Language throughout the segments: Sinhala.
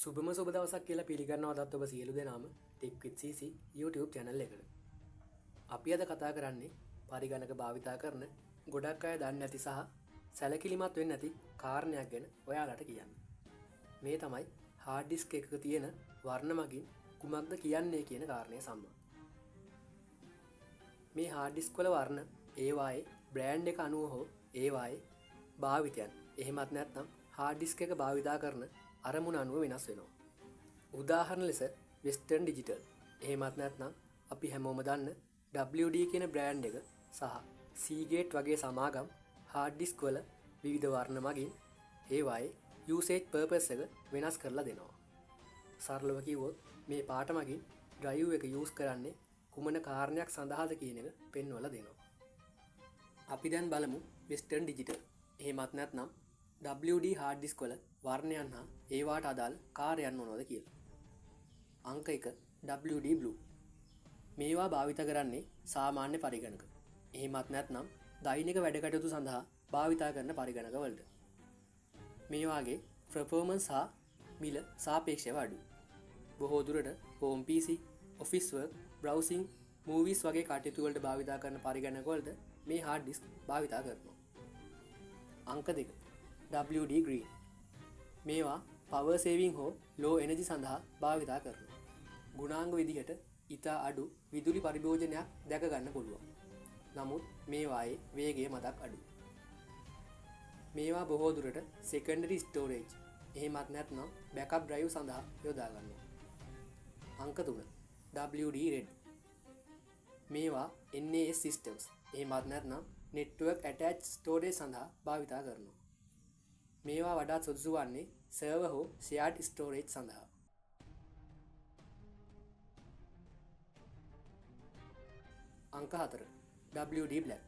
සුබම සුබ දවසක් කියලා පිළිගන්නවදත් ඔබ සියලු දෙනාම ටෙක් විත් CC YouTube channel එකට. අපි අද කතා කරන්නේ පරිගණක භාවිතා කරන ගොඩක් අය දන්නේ නැති සහ සැලකිලිමත් වෙන්නේ නැති කාරණයක් ගැන ඔයාලට කියන්න. මේ තමයි hard disk එකක තියෙන වර්ණ මගින් කුමක්ද කියන්නේ කියන කාරණය සම්බන්ධ. මේ hard disk වල වර්ණ ඒවායේ බ්‍රෑන්ඩ් එක අනුව හෝ ඒවායේ භාවිතයන් එහෙමත් නැත්නම් hard disk එක භාවිතා කරන අරමුණ අනුව වෙනස් වෙනවා. උදාහරණ ලෙස වෙස්ටර්න් ඩිජිටල් එහෙමත් නැත්නම් අපි හැමෝම දන්න WD කියන බ්‍රෑන්ඩ් එක සහ Seagate වගේ සමාගම් hard disk වල විවිධ වර්ණ මගින් ඒවායේ usage purpose එක වෙනස් කරලා දෙනවා. සරලව කිව්වොත් මේ පාට මගින් drive එක use කරන්නේ කුමන කාරණයක් සඳහාද කියන එක පෙන්වලා දෙනවා. අපි දැන් බලමු වෙස්ටර්න් ඩිජිටල් එහෙමත් නැත්නම් WD hard disk වල වර්ණයන් හා ඒවාට අදාළ කාර්යයන් මොනවද කියලා. අංක 1 WD Blue. මේවා භාවිත කරන්නේ සාමාන්‍ය පරිගණක. එහෙමත් නැත්නම් දෛනික වැඩ කටයුතු සඳහා භාවිත කරන පරිගණක වලට. මේ වාගේ performance හා මිල සාපේක්ෂව අඩුයි. බොහෝ දුරට home PC, office work, browsing, movies වගේ කටයුතු වලට භාවිත කරන පරිගණක වලට මේ hard disk භාවිත කරනවා. අංක 2 WD Green. මේවා power saving හෝ low energy සඳහා භාවිතා කරනවා. ගුණාංග විදිහට ඉතා අඩු විදුලි පරිභෝජනයක් දැක ගන්න පුළුවන්. නමුත් මේවායේ වේගය මතක් අඩුයි. මේවා බොහෝ දුරට secondary storage එහෙමත් නැත්නම් backup drive සඳහා යොදා ගන්නවා. අංක 3 WD Red. මේවා NAS systems එහෙමත් නැත්නම් network attached storage සඳහා භාවිතා කරනවා. මේවා වඩාත් සුදුසු වන්නේ සර්වර් හෝ shared storage සඳහා. අංක 4 WD Black.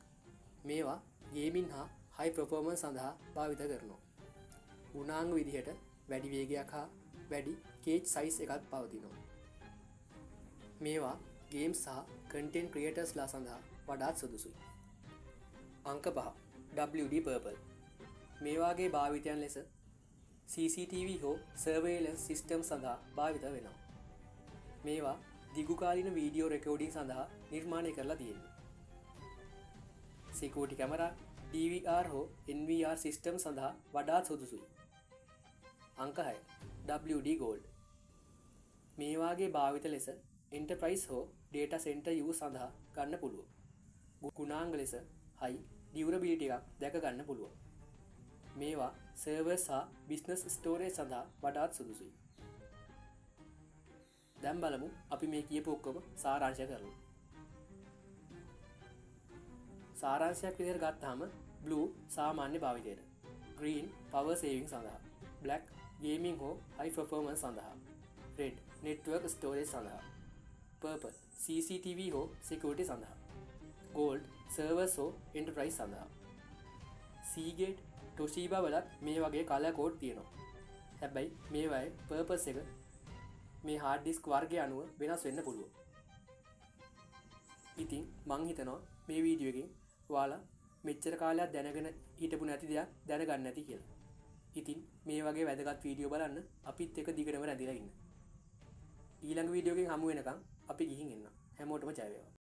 මේවා ගේමින් හා high performance සඳහා භාවිත කරනවා. ගුණාංග විදිහට වැඩි වේගයක් හා වැඩි cage size එකක් පවතිනවා. මේවා games සහ content creators ලා සඳහා වඩාත් සුදුසුයි. අංක 5 WD Purple. මේවාගේ භාවිතයන් ලෙස CCTV හෝ surveillance system සඳහා භාවිත වෙනවා. මේවා දිගුකාලීන වීඩියෝ රෙකෝඩින් සඳහා නිර්මාණය කරලා තියෙනවා. security camera, DVR හෝ NVR system සඳහා වඩාත් සුදුසුයි. අංක 6 WD Gold. මේවාගේ භාවිත ලෙස enterprise හෝ data center use සඳහා ගන්න පුළුවන්. ගුණාංග ලෙස high durability එකක් දැක ගන්න පුළුවන්. මේවා servers හා business storage සඳහා වඩාත් සුදුසුයි. දැන් බලමු අපි මේ කියපු ඔක්කොම සාරාංශ කරමු. සාරාංශයක් විදිහට ගත්තාම blue සාමාන්‍ය භාවිතයට, green power saving සඳහා, black gaming හෝ high performance සඳහා, red network storage සඳහා, purple CCTV හෝ security සඳහා, gold servers හෝ enterprise සඳහා. Seagate, Toshiba වලත් මේ වගේ කලර් කෝඩ් තියෙනවා. හැබැයි මේවායේ purpose එක මේ hard disk වර්ගය අනුව වෙනස් වෙන්න පුළුවන්. ඉතින් මං හිතනවා මේ වීඩියෝ එකෙන් ඔයාලා මෙච්චර කාලයක් දැනගෙන හිටපු නැති දෙයක් දැනගන්න නැති කියලා. ඉතින් මේ වගේ වැදගත් වීඩියෝ බලන්න අපිත් එක දිගටම රැඳිලා ඉන්න. ඊළඟ වීඩියෝ එකෙන් හමු වෙනකම් අපි ගිහින් එන්න. හැමෝටම ජය වේවා.